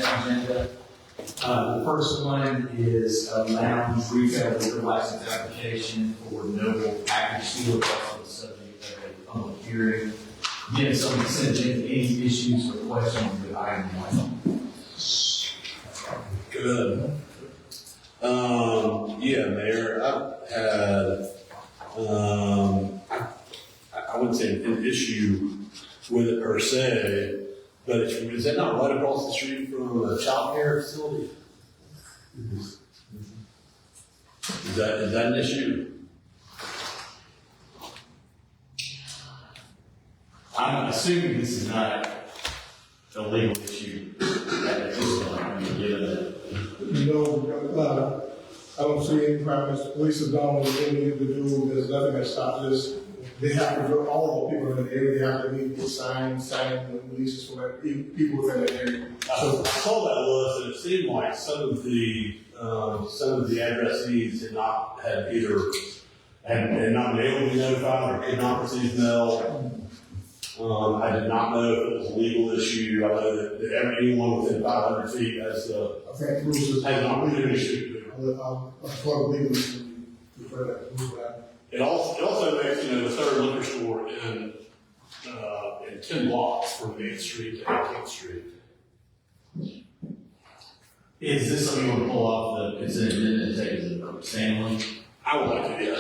consent agenda. The first one is a lounge retail liquor license application for Noble Package Steel, also the subject of a public hearing. Again, it's on the consent agenda. Any issues or questions with item one? Good. Yeah, Mayor, I've had, I wouldn't say an issue with it per se, but is that not right across the street from a child care facility? Is that an issue? I'm assuming this is not a legal issue at this point. I mean, given that. I don't see any problems. Police have done what they need to do. There's nothing that stops this. They have to do, all the people in the area, they have to need to sign releases from people within the area. So I saw that list, and it seemed like some of the addressees had not been able to be notified or could not receive mail. I did not know if it was a legal issue. I know that anyone within 500 feet has an opportunity to. It also makes, the third liquor store in 10 blocks from Main Street to 18th Street. Is this something you want to pull off the consent agenda and take as a standalone? I would like to, yeah.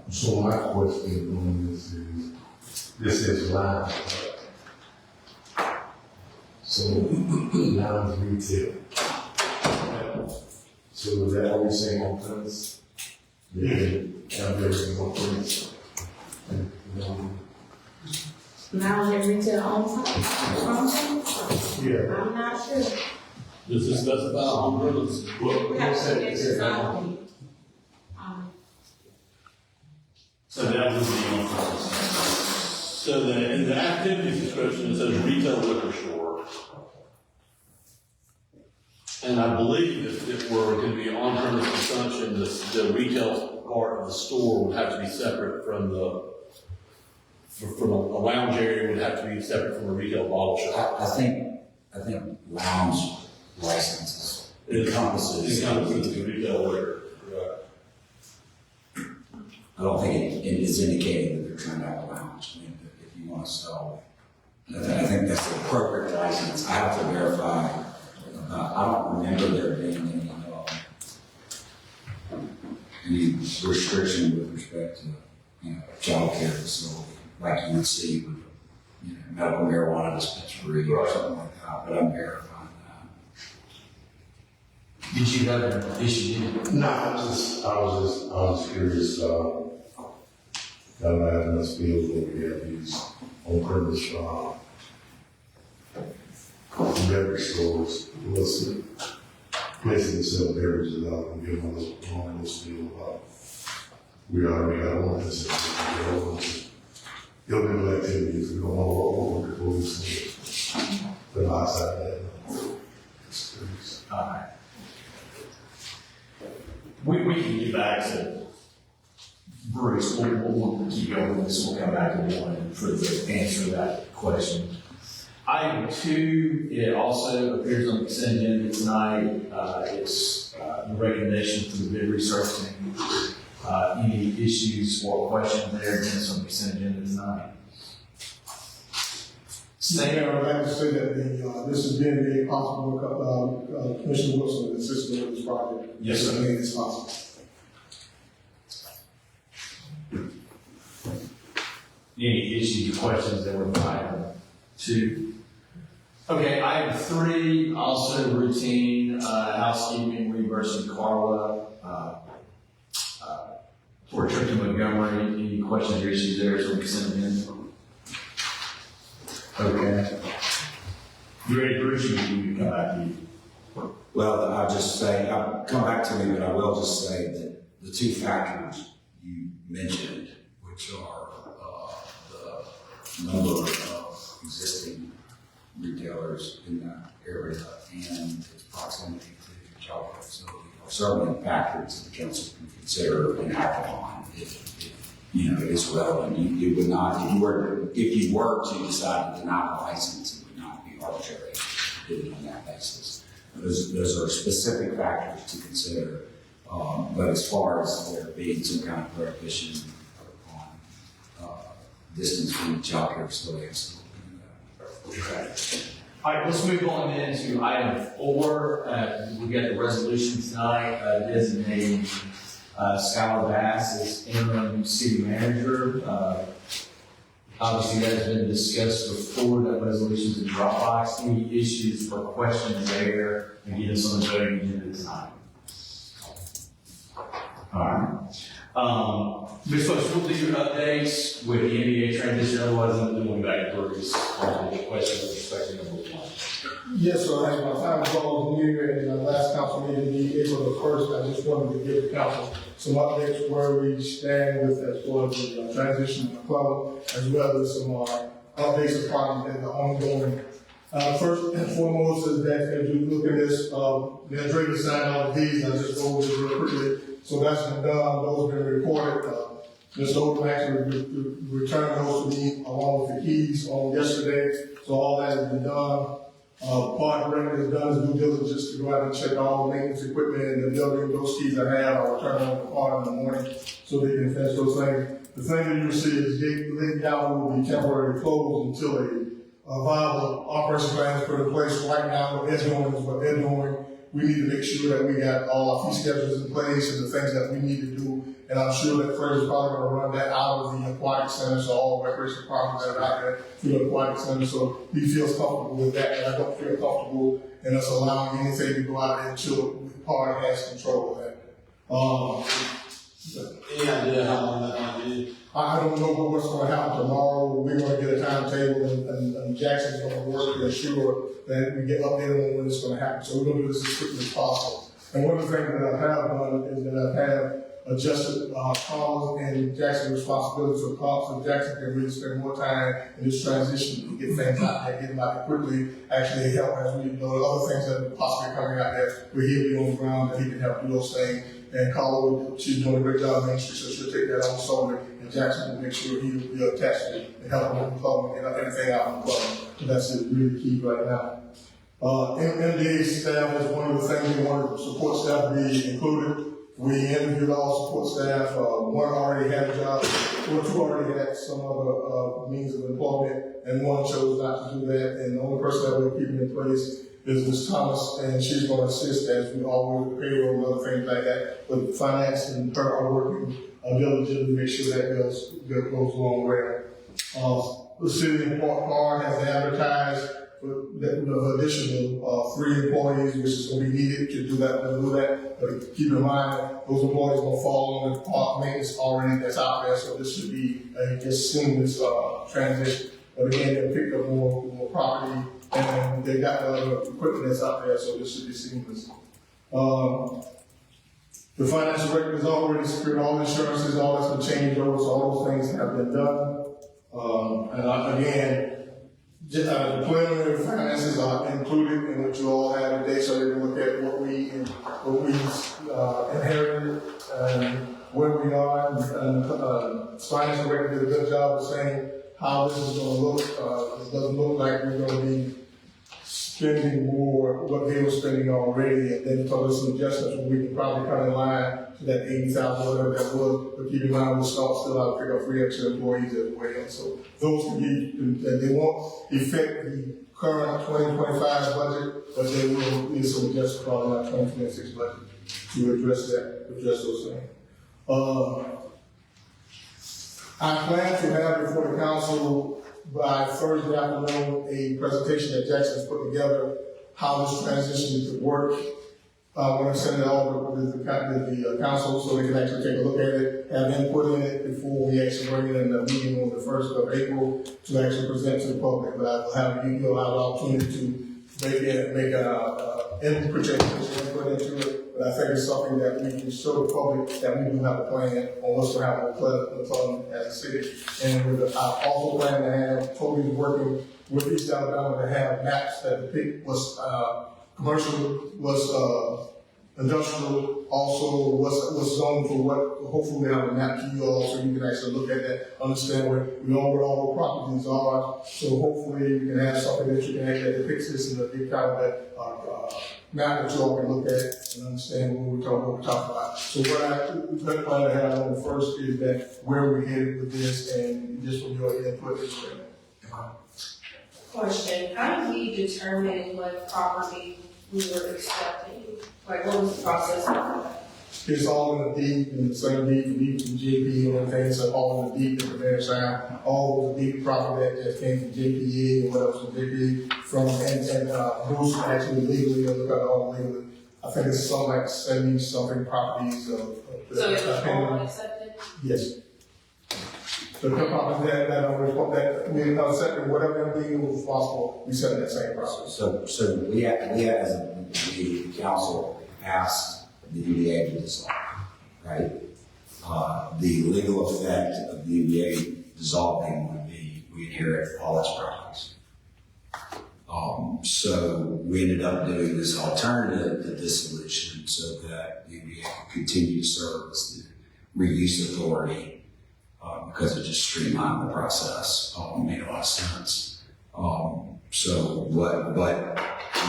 So my question on this is lounge. So lounge retail. So is that what we're saying on premise? They have everything on premise. Lounge and retail on site? Yeah. I'm not sure. Does this specify on premise? We have to get this out. So that would be on purpose. So in the activities description, it says retail liquor store. And I believe if we're going to be on-premise consumption, the retail part of the store would have to be separate from from a lounge area would have to be separate from a retail bottle shop. I think lounge licenses encompasses the retail liquor. I don't think it is indicating that they're trying to have a lounge. I mean, if you want to sell, I think that's the appropriate license. I have to verify. I don't remember there being any restriction with respect to child care facility, like you would see with medical marijuana dispensary or something like that. But I'm verifying that. Did you have an issue? No, I was just curious. I don't have enough skills where we have these on premise beverage stores. What's the places that sell beverages out and give them a deal. We already got one that's illegal activities. We don't know what we're police and the outside of that. All right. We can get back to Bruce. We'll keep going with this. We'll come back to one for the answer to that question. Item 2, it also appears on the consent agenda tonight. It's the recommendation for the bid research team. Any issues or questions there? Again, it's on the consent agenda tonight. Mayor, I'd like to say that this has been made possible. Commissioner Wilson is assisting with this project. Yes, sir. Made this possible. Any issues or questions that were in item 2? Okay, item 3, also routine housekeeping, reimbursing Carla for a trip to Montgomery. Any questions or issues there? So we can send them in. Okay. You ready, Bruce? You can come back to you. Well, I'll just say, I'll come back to me, but I will just say that the 2 factors you mentioned, which are the number of existing retailers in that area and its proximity to the child care facility, are certainly factors that the council can consider and act upon if is relevant. You would not, if you were to decide to deny the license, it would not be arbitrary on that basis. Those are specific factors to consider. But as far as there being some kind of prohibition on distance from the childcare facility, Okay. All right, let's move on then to item 4. We got the resolution tonight designating Ciara Bass as interim city manager. Obviously, that has been discussed before. That resolution's in Dropbox. Any issues or questions there? And get us on the voting agenda tonight. All right. Ms. Fox, we'll do your updates with the NBA transition. Otherwise, I'm going back to Bruce on the question with respect to number 1. Yes, so as my time goes near and the last council meeting, April the 1st, I just wanted to give the council some updates where we stand with as far as the transition of the club, as well as some updates of problems that are ongoing. First and foremost is that as you look at this, the Draper signed all of these, I just go over this real quickly. So that's been done, those have been reported. Mr. Oldham actually returned those to me along with the keys on yesterday, so all that has been done. Park Rec has done his due diligence to go out and check all maintenance equipment in the building. Those keys I have, I'll return them to Park in the morning so they can finish those things. The thing that you see is Lake Gallery will be temporarily closed until a viable operation plan is put in place. Right now, what they're doing is what they're doing. We need to make sure that we got all our fee schedules in place and the things that we need to do. And I'm sure that Fred is probably going to run that out of the aquatic center, so all recreation properties that are out there through the aquatic center. So he feels comfortable with that, and I don't feel comfortable in us allowing anything to go out there until the party has control of that. Any idea how long that might be? I don't know what's going to happen tomorrow. We're going to get a timetable, and Jackson's going to work to ensure that we get updated on when it's going to happen. So we're going to do this as quickly as possible. And one of the things that I have done is that I have adjusted Carl's and Jackson's responsibility so Carl so Jackson can really spend more time in this transition to get things out there, get them out there quickly, actually help as we know other things that are possibly coming out there. We're here on the ground that he can help do those things. And Carla, she's doing a great job in ministry, so she'll take that on shoulder, and Jackson will make sure he'll be attached to it and help him with the club and get everything out of the club. So that's really key right now. MDA staff is one of the things we wanted the support staff to be included. We interviewed all support staff. One already had a job, or 2 already had some other means of employment, and 1 chose not to do that. And the only person that we're keeping in place is Ms. Thomas, and she's going to assist as we all work with payroll and other things like that. But finance and her are working diligently to make sure that goes along well. The city of Port Bar has advertised for the additional 3 employees, which is going to be needed to do that. But keep in mind, those employees will fall on the park maintenance already that's out there, so this should be a just seamless transition. But again, they picked up more property, and they got the other equipment that's out there, so this should be seamless. The financial record is already secured, all insurances, all that's been changed over, so all those things have been done. And again, the preliminary finances are included in what you all have today, so you can look at what we inherited and where we are. And financial record did a good job of saying how this is going to look. It doesn't look like we're going to be spending more what they were spending already, and then told us some adjustments where we can probably come in line to that 80,000 whatever that was. But keep in mind, we'll still have to pick up 3 extra employees as well. So those can be, they won't affect the current 2025 budget, but they will need some adjustments probably in our 2026 budget to address those things. I plan to have before the council by Thursday afternoon a presentation that Jackson's put together, how this transition could work. We're going to send it all to the council so they can actually take a look at it, have input in it before we actually bring it in the meeting on the 1st of April to actually present to the public. But I will have you'll have an opportunity to make input into it. But I think it's something that we can show the public that we do have a plan on what's going to happen with the fund as a city. And I also plan to have Toby's working with East Alabama to have maps that depict what's commercial was Industrial, also what's zoned for what, hopefully we have a map to you all so you can actually look at that, understand where we know where all the properties are. So hopefully you can have something that you can actually depict this in a big kind of that, map that you all can look at and understand what we're talking about. So what I plan to have on the first is that where we're headed with this and just from your input is great. Question, how do we determine what property we were accepting? Like, what was the process of that? It's all in the deed, in the same deed from JP and everything, so all in the deed that the mayor signed, all of the deed property that came from JPA and what else from JPA from, and Bruce actually legally, look at all legally. I think it's something like 70-something properties of. So it was all accepted? Yes. So the property that we accepted, whatever deed was responsible, we set that same process. So we as the council asked the UDA to dissolve, right? The legal effect of the UDA dissolving would be we inherit all its properties. So we ended up doing this alternative to dissolution so that the UDA could continue to serve as the reuse authority because it just streamlined the process. Made a lot of sense. But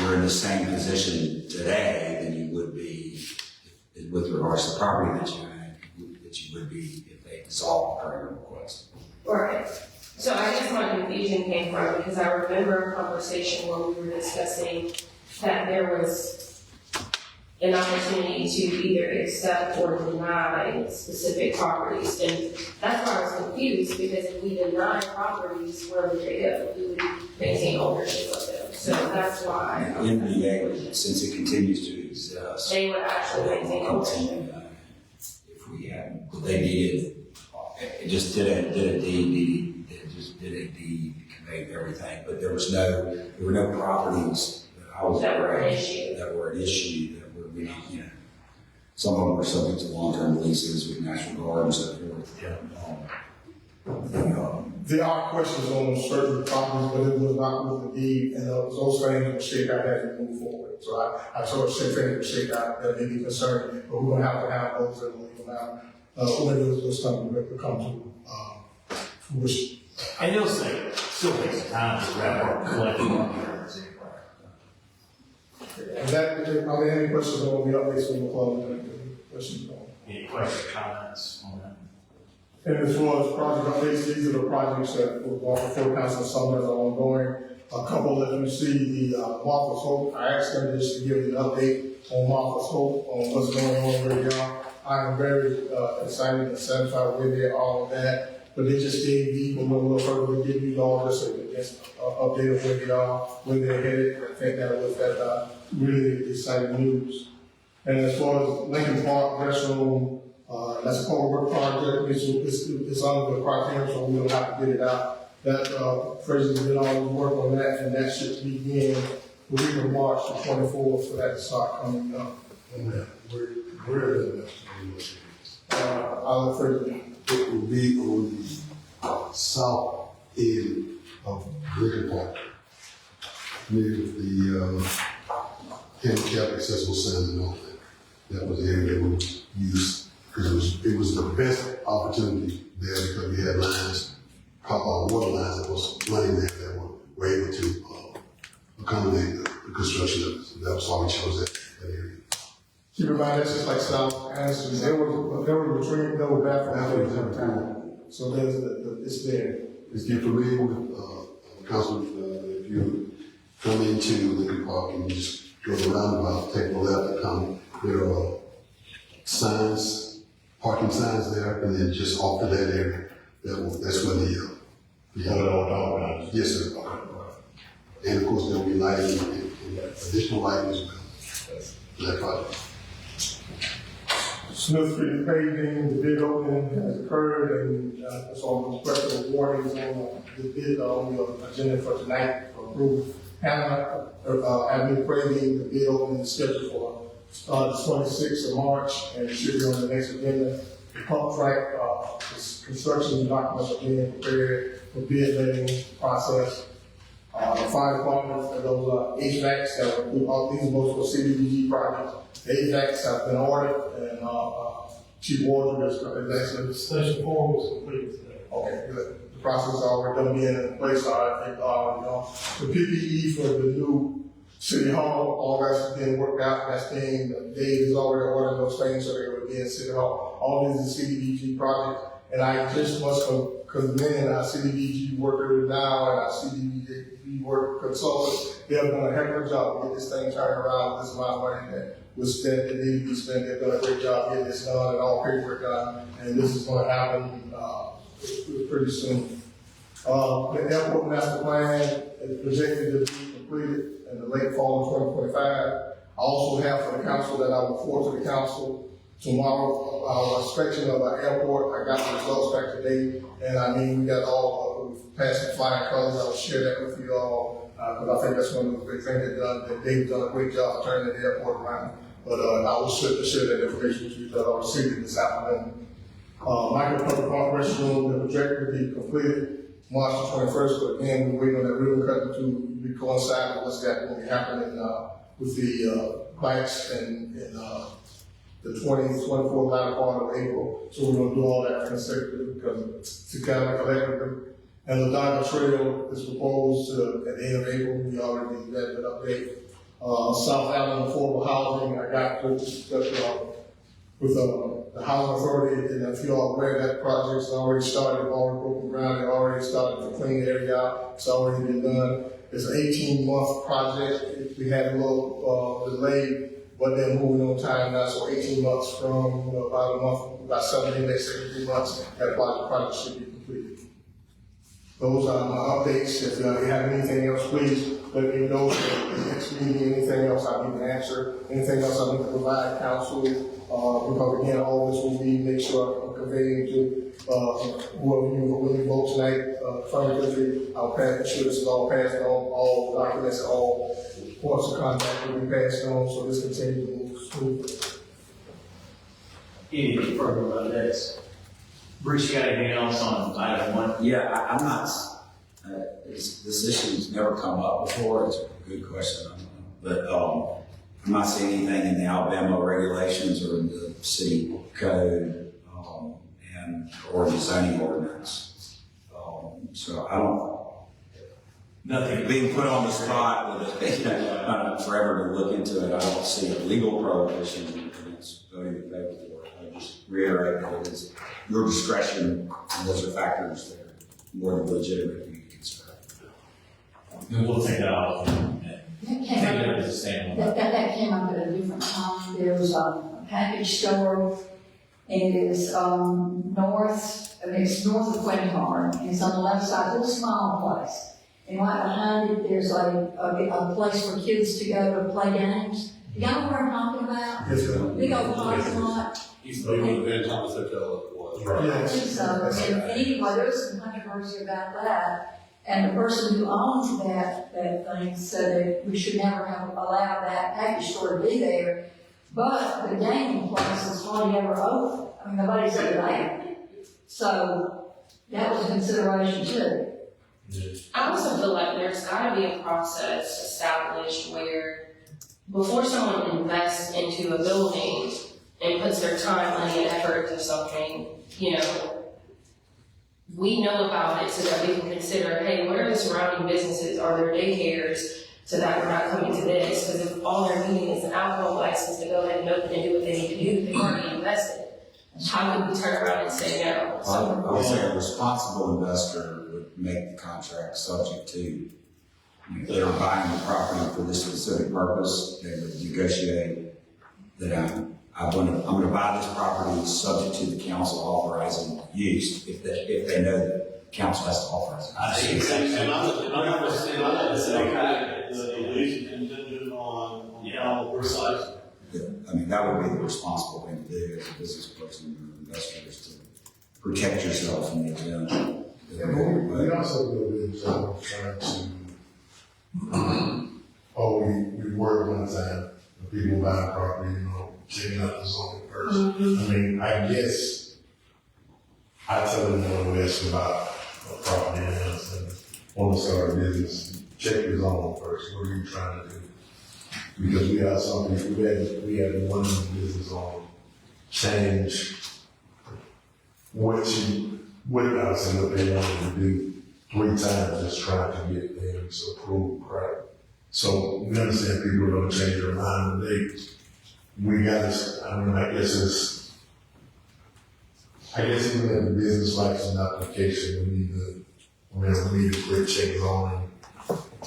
you're in the same position today than you would be with regards to the property that you would be if they dissolved the permit request. Right. So I guess my confusion came from, because I remember a conversation where we were discussing that there was an opportunity to either accept or deny specific properties. And that's why I was confused, because if we deny properties, where would they go? We would maintain ownership of them. So that's why. NBA, since it continues to exist, They would actually maintain ownership. if we had, they needed, it just did a deed to convey everything, but there were no properties that I was That were an aware of issue. that were an issue that were, some of them were subject to long-term leases with National Guard and so forth. There are questions on certain properties, but it was not with the deed, and those things will shake out as we move forward. So I sort of say things will shake out that may be concerning, but we're gonna have those that will leave now. When those come to fruition. And you'll say, it still takes time to wrap up collecting on here. And that, are there any questions on the updates from the club? Questions on? Any questions, comments on that? And as far as project updates, these are the projects that were brought before council, some that are ongoing. A couple that you see, the Martha's Hope, I asked them just to give you an update on Martha's Hope, on what's going on where they are. I am very excited and satisfied with it, all of that, but they just gave me a little further to give you all this, just update of where they are, where they're headed. I think that was that really exciting news. And as far as Lincoln Park restroom, that's a public work project. It's under the criteria, so we'll have to get it out. That Fraser's did all the work on that, and that should begin the week of March the 24th for that to start coming up. Where is that? I'll refer to It will be on the south end of Lincoln Park, near the handicap accessible sign and all that. That was the area that was used because it was the best opportunity there because we had lines, water lines that was running there that were able to accommodate the construction of it. So that was why we chose that area. keep in mind, that's just like South Anniston. There were bathrooms every time. So it's there. If you're familiar with Councilman, if you come into Lincoln Park and you just go the roundabout, take the left and come, there are signs, parking signs there, and then just off to that area, that's where the yes, sir. And of course, there'll be lighting and additional lighting as well. That project. Smith Street paving, the bid opening has occurred, and it's on the special warnings on the bid on the agenda for tonight for approval. Avenue paving, the bid opening is scheduled for the 26th of March, and it should be on the next agenda. The pump track construction documents are being prepared for bid letting process. fire department, and those HVACs that are, these are most for CDBG projects. The HVACs have been ordered, and Chief Wardrobe is actually. Station 4 was completed today. Okay, good. The process is already done being in place, the PPE for the new city hall, all that's being worked out, that's being, Dave has already ordered those things, so they will be in city hall. All these are CDBG projects, and I just must commend our CDBG workers now and our CDBG work consultants. They have done a heck of a job to get this thing turned around, this amount of money that was spent, that needed to be spent. They've done a great job getting this done and all paperwork done, and this is going to happen pretty soon. The airport master plan is projected to be completed in the late fall of 2025. I also have for the council that I will forward to the council tomorrow our inspection of our airport. I got the results back today, and we got all passed the flying colors. I will share that with you all because I think that's one of the big things they've done a great job turning the airport around. But I will share that information with you because I received it this afternoon. Michael Public Conference Room, the project will be completed March the 21st, but again, we're waiting on that ribbon cutting to be coincide with what's going to be happening with the bikes and the 24th latter part of April. So we're going to do all that consecutively because to kind of collectively. And the Dodger Trail is proposed at the end of April. We already did that update. South Island Affordable Housing, I got to discuss with the Housing Authority, and if you all aware, that project's already started, already broken ground, they already started to clean the area out, it's already been done. It's an 18-month project. We had a little delay, but they're moving on time now, so 18 months from about 17 days, 17 months, that project should be completed. Those are my updates. If you have anything else, please let me know. The next meeting, anything else I need to answer, anything else I need to provide council. Because again, all this will be make sure I'm conveying to whoever you vote tonight, affirmatively. I'll make sure this is all passed on, all documents, all points of contact will be passed on, so this continues to move smoothly. Anything further about this? Bruce, you got anything else on item 1? Yeah, I'm not, this issue's never come up before, it's a good question, but I'm not seeing anything in the Alabama regulations or in the city code, or the zoning ordinance. So I don't, Nothing. being put on the spot with it, forever to look into it, I don't see a legal prohibition against voting in favor for it. I just reiterate that it is your discretion, and those are factors that are more than legitimate for you to consider. And we'll take that off. Take it up as a standalone. That came up at a different time. There was a package store, and it is it's north of Quentin, and it's on the left side, a little small place. And right behind it, there's a place for kids to go to play games. Y'all know what I'm talking about? Yes, sir. Big old parking lot. He's moving the Van Thomas Hotel it was. I think so. And anyway, there was some controversy about that. And the person who owns that thing said that we should never have allowed that package store to be there. But the gaming place is hardly ever open. I mean, nobody's ever there. So that was a consideration too. I also feel like there's gotta be a process established where before someone invests into a building and puts their time, money, and effort into something, we know about it so that we can consider, hey, what are the surrounding businesses? Are there daycares? So that we're not coming to this, because if all they're needing is an alcohol license to go ahead and open and do what they need to do, they've already invested. How could we turn around and say no? I would say a responsible investor would make the contract subject to, if they're buying the property for this specific purpose, they would negotiate that I'm going to buy this property subject to the council authorizing use, if they know that council has to authorize it. I think it's And I understand that the lease is contingent on all precise. Yeah, I mean, that would be the responsible thing to do as a business person or investor, is to protect yourself from the event. Yeah, but we also do a good job of trying to, we work one time, the people buying property, checking out the zoning first. I mean, I guess I tell them to invest about a property and want to start a business. check your zone first, what are you trying to do? Because we have something, we had one business on change what us and what they wanted to do 3 times, just trying to get things approved, right? So we understand people are gonna change their mind, and we got this, I guess even at the business license application, we need to quit checking on,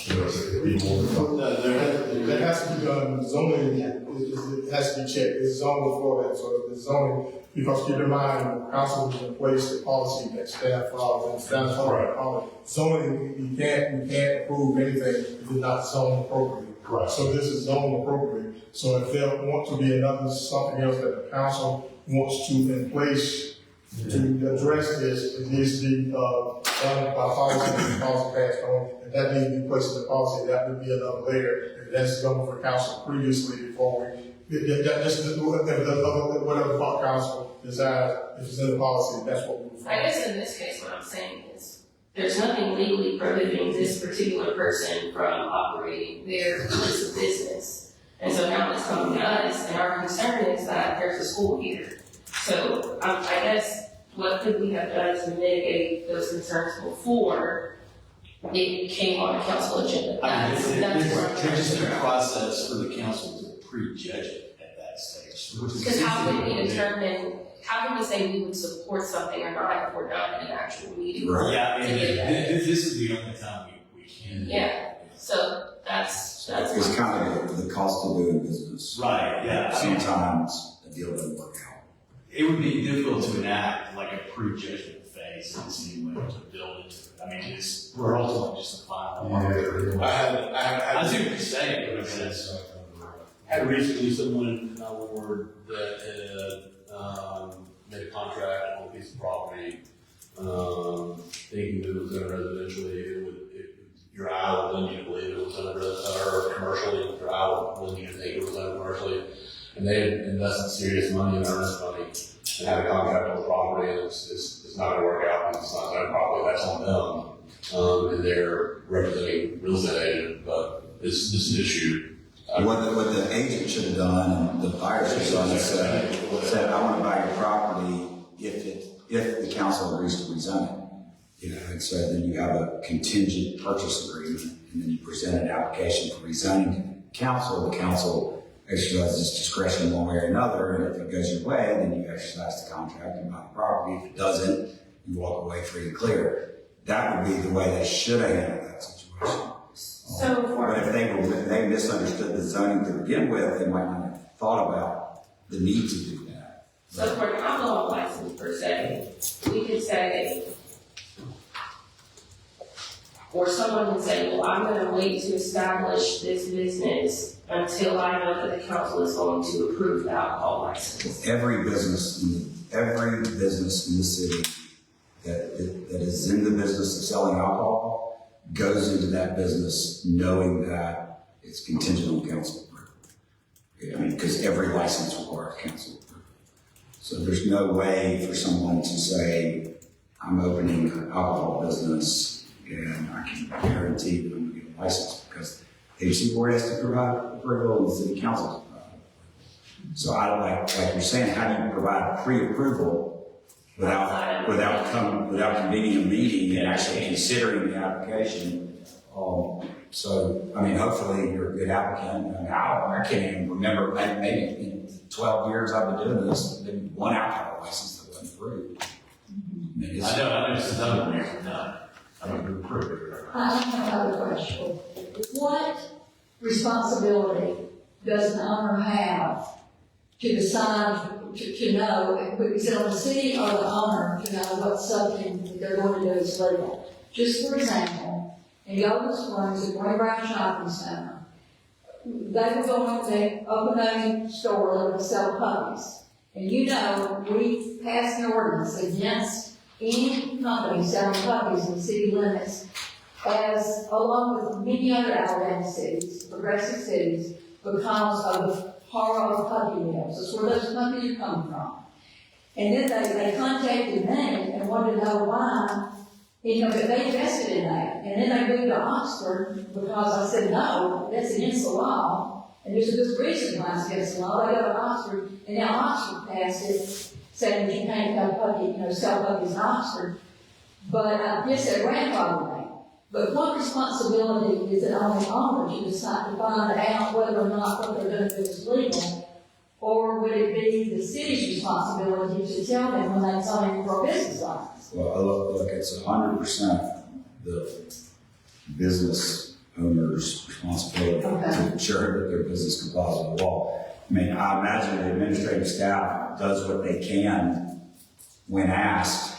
you know, if people want to come. No, that has to be done, zoning, it has to be checked, it's zoning for that, so the zoning, because keep in mind, the council was in place, the policy that staff follows, and staff follows. Zoning, you can't approve anything if it's not zoned appropriately. Right. So this is zoned appropriately, so if there want to be something else that the council wants to in place to address this, it needs to be, done by policy, and policy passed on, and that needs to be placed in the policy, that would be another layer, if that's done for council previously before whatever council desires, if it's in the policy, that's what we would. I guess in this case, what I'm saying is, there's nothing legally prohibiting this particular person from operating their place of business. And so now it's coming to us, and our concern is that there's a school here. So I guess, what could we have done to mitigate those concerns before it came on the council agenda? That's where I'm trying to There's just a figure out. process for the council to prejudge it at that stage. Because how can we determine, how can we say we would support something or not if we're not in an actual meeting? Right. Yeah, To get that. this is the only time we can. Yeah, so that's. It's kind of the cost of doing business. Right, yeah. Sometimes a deal doesn't work out. It would be difficult to enact like a prejudgment phase and see when to build into it. I mean, we're ultimately just a final. I see what you're saying, but it's, Had recently someone in our ward that had made a contract on a piece of property, thinking that it was done residentially. Your eye would lend you to believe it was done or commercially. Your eye would lend you to think it was done commercially. And they had invested serious money and earnest money and had a contract on the property, and it's not going to work out because it's not done properly. That's on them, and they're representing real estate agent, but this is an issue. What the agent should have done, and the buyer should have done, is said, I want to buy your property if the council agrees to rezone it. You know, and so then you have a contingent purchase agreement, and then you present an application for rezoning to the council exercises discretion one way or another, and if it goes your way, then you exercise the contract and buy the property. If it doesn't, you walk away free and clear. That would be the way they should have handled that situation. But if they misunderstood the zoning to begin with, they might not have thought about the need to do that. So for an alcohol license per se, we could say, or someone can say, well, I'm gonna wait to establish this business until I know that the council is going to approve the alcohol license. Every business in the city that is in the business of selling alcohol goes into that business knowing that it's contingent on council approval. I mean, because every license requires council approval. So there's no way for someone to say, I'm opening an alcohol business and I can guarantee that I'm going to get a license, because the agency board has to provide approval and the city council has to provide approval. So I like you're saying, how do you provide pre-approval without convening a meeting and actually considering the application? So, I mean, hopefully you're a good applicant. I mean, I can't even remember, maybe in 12 years I've been doing this, maybe one alcohol license that wasn't approved. I know this is another reason not. I don't approve it. I have another question. What responsibility does an owner have to decide, to know, is it on the city or the owner to know what something that they're going to do is legal? Just for example, in Golden Springs, at Green Brown Shopping Center, they were going to open a store that would sell puppies. And you know, we passed an ordinance against any company selling puppies in the city limits, as along with many other Alabama cities, progressive cities, because of the horror of puppy mills. That's where those puppies are coming from. And then they contacted me and wanted to know why, you know, that they invested in that. And then they moved to Oxford because I said, no, that's against the law. And there's a good reason why it's against the law. They go to Oxford, and now Oxford passed it, saying that you can't have puppy, sell puppies in Oxford. But I just said grandfather. But what responsibility is it on the owner to decide to find out whether or not what they're going to do is legal? Or would it be the city's responsibility to tell them when they're zoning for a business license? Well, look, it's 100% the business owner's responsibility to ensure that their business complies with the law. I mean, I imagine the administrative staff does what they can when asked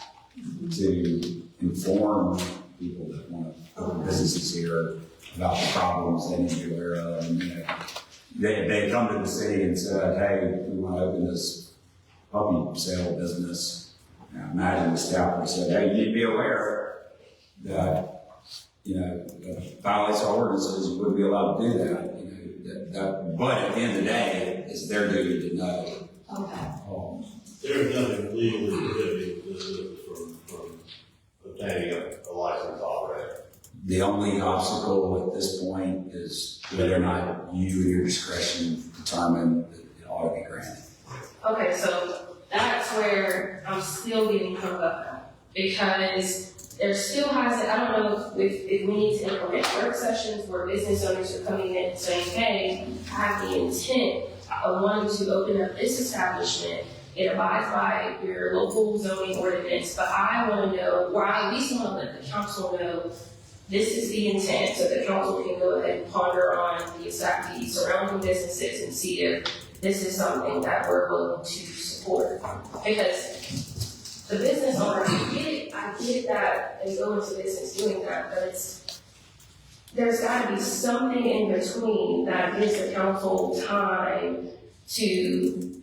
to inform people that want to open businesses here about the problems they need to be aware of. And, they come to the city and said, hey, we want to open this puppy sale business. Now, imagine the staff would say, hey, you need to be aware that, violates our ordinances, you wouldn't be allowed to do that. But at the end of the day, it's their duty to know. Okay. There's nothing legally prohibiting this from obtaining a license already. The only obstacle at this point is whether or not you, at your discretion, determine that it ought to be granted. Okay, so that's where I'm still getting hung up at, because there still hasn't, I don't know if we need to implement work sessions where business owners are coming in and saying, hey, I have the intent of wanting to open up this establishment. It abides by your local zoning ordinance, but I want to know, or I at least want to let the council know this is the intent, so the council can go ahead and ponder on the surrounding businesses and see if this is something that we're willing to support. Because the business owner, I get that they go into business doing that, but there's got to be something in between that gives the council time to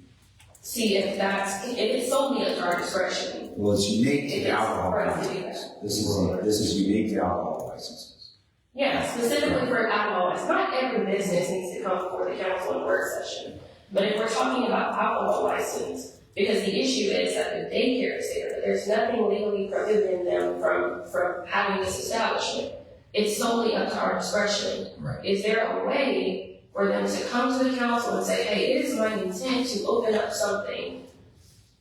see if it's solely at our discretion. Well, it's unique to alcohol licenses. This is unique to alcohol licenses. Yeah, specifically for alcohol license. Not every business needs to come before the council in work session. But if we're talking about alcohol license, because the issue is that the daycare is there, there's nothing legally prohibiting them from having this establishment. It's solely up to our discretion. Right. Is there a way for them to come to the council and say, hey, it is my intent to open up something,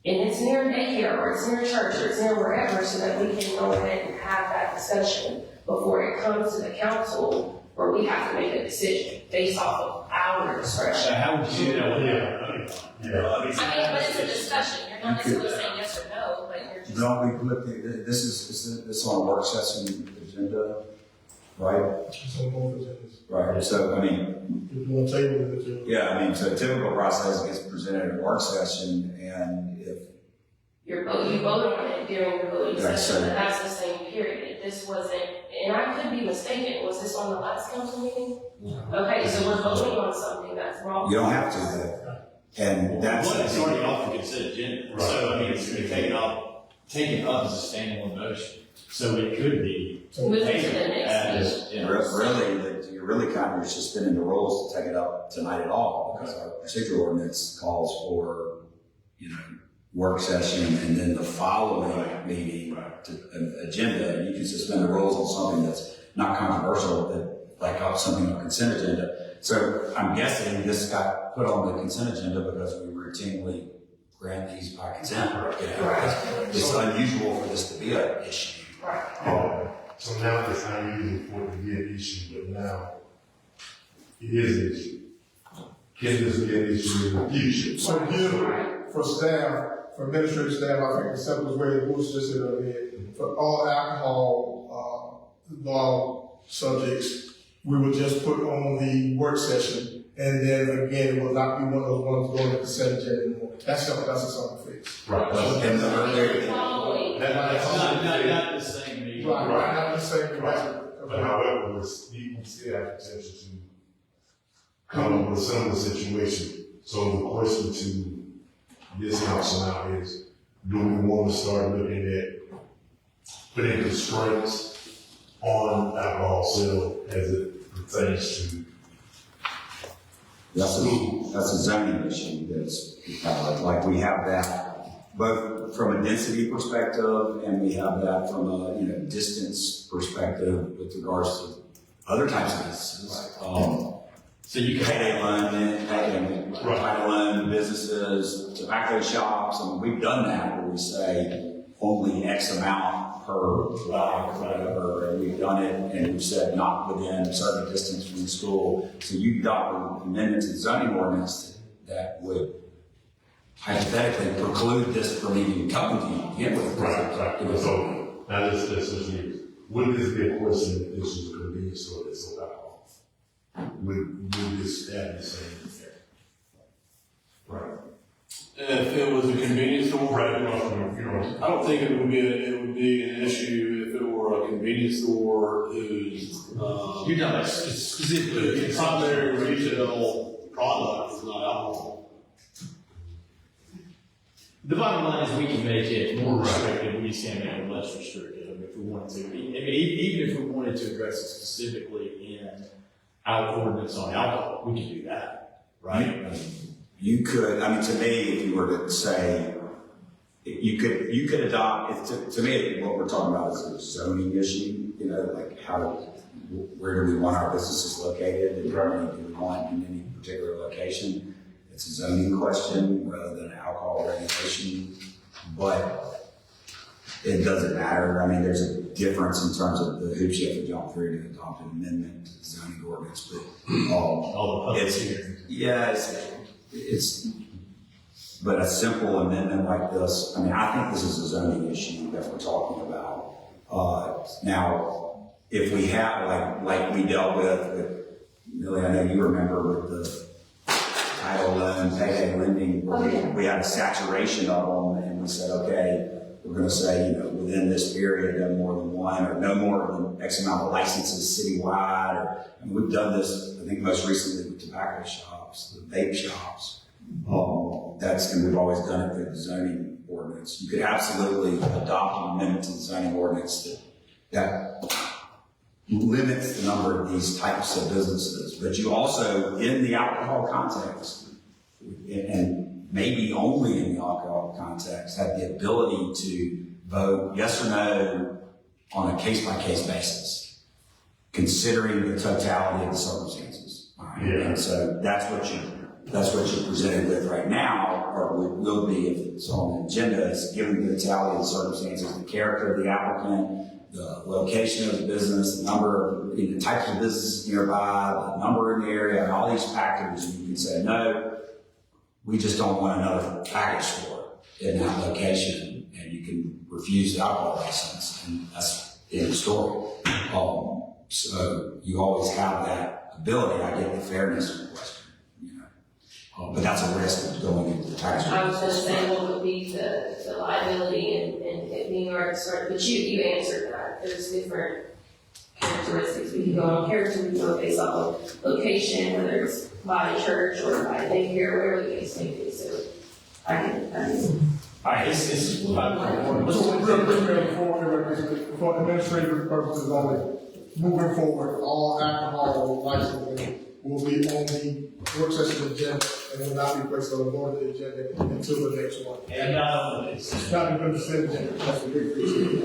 and it's near daycare, or it's near church, or it's near wherever, so that we can go ahead and have that discussion before it comes to the council, where we have to make a decision based off of our discretion. How would you do that? But it's a discussion. You're not necessarily saying yes or no, but you're just. Don't we put this is on a work session agenda, right? It's on both agendas. Right. So I mean, If you want to table it, yeah, so a typical process gets presented at a work session, and if You voted on it during your voting Right, session, so- but that's the same period. This wasn't, and I could be mistaken, was this on the last council meeting? Okay, so we're voting on something that's wrong. you don't have to, though. And that's One, it's already off the consent agenda, so I mean, it's been taken up as a standalone motion, so it could be. Move it to the taken next as, you know, you're really kind of suspending the rules to take it up tonight at all, because our procedural ordinance calls for, work session and then the following meeting agenda. You can suspend the rules on something that's not controversial, like something on consent agenda. So I'm guessing this got put on the consent agenda because we routinely grant these by consent. It's unusual for this to be an issue. So now it's not usually for it to be an issue, but now it is an issue. Can this be an issue in the future? So here, for staff, for administrative staff, I think the simplest way, Bruce just said earlier, for all alcohol, law subjects, we would just put on the work session, and then again, it will not be one of those ones going to consent agenda anymore. That's a something fix. Right. And the earlier, Following. That's not the same meeting. Right, not the same. But however, we still have potential to come up with a similar situation. So the question to this council now is, do we want to start looking at putting constraints on alcohol sale as it pertains to that's a zoning issue that's, like we have that, both from a density perspective, and we have that from a, distance perspective with regards to other types of businesses. So you can, Payday loan businesses, tobacco shops, and we've done that where we say only X amount per block or whatever, and we've done it, and we've said not within a certain distance from the school. So you've got amendments in zoning ordinance that would hypothetically preclude this from even coming to you to begin with. Right. So, now this is news. Would this be a question if this was a convenience store that sold alcohol? Would this have the same effect? Right. If it was a convenience store, Right, I don't think it would be an issue if it were a convenience store whose, you're not specifically. the primary retail product is not alcohol. The bottom line is we can make it more Right. restrictive, we just can't make it less restrictive if we wanted to. I mean, even if we wanted to address it specifically in our ordinance on alcohol, we can do that, right? You could, to me, if you were to say, you could adopt, to me, what we're talking about is a zoning issue, like where do we want our businesses located, and how many do we want in any particular location? It's a zoning question rather than an alcohol regulation, but it doesn't matter. There's a difference in terms of the hoops you have to jump through to adopt an amendment to the zoning ordinance, but All the public hearings. But a simple amendment like this, I think this is a zoning issue that we're talking about. Now, if we have, like we dealt with Millie, I know you remember with the title loan, payday lending, where we had a saturation of them, and we said, okay, we're going to say, within this period, no more than one, or no more than X amount of licenses citywide. We've done this, I think, most recently with tobacco shops, the vape shops. And we've always done it through the zoning ordinance. You could absolutely adopt an amendment to the zoning ordinance that limits the number of these types of businesses. But you also, in the alcohol context, and maybe only in the alcohol context, have the ability to vote yes or no on a case-by-case basis, considering the totality of the circumstances. Right? Yeah. And so that's what you're presented with right now, or will be if it's on the agenda, is given the totality of the circumstances, the character of the applicant, the location of the business, the number of the types of businesses nearby, the number in the area, and all these factors, you can say, no, we just don't want another package store in that location, and you can refuse the alcohol license, and that's the end of the story. So you always have that ability. I get the fairness question. But that's a risk of going into the tax. I was gonna say, what would be the liability and it being already started, but you answered that. There's different characteristics. We can go on character, we can go based off of location, whether it's by a church or by a daycare, whatever the case may be. So I can. All right, it's So real quick, for administrative purposes only, moving forward, all alcohol licensing will be on the work session agenda and will not be placed on the board agenda until the next one. and It's not even the consent agenda, that's the big reason.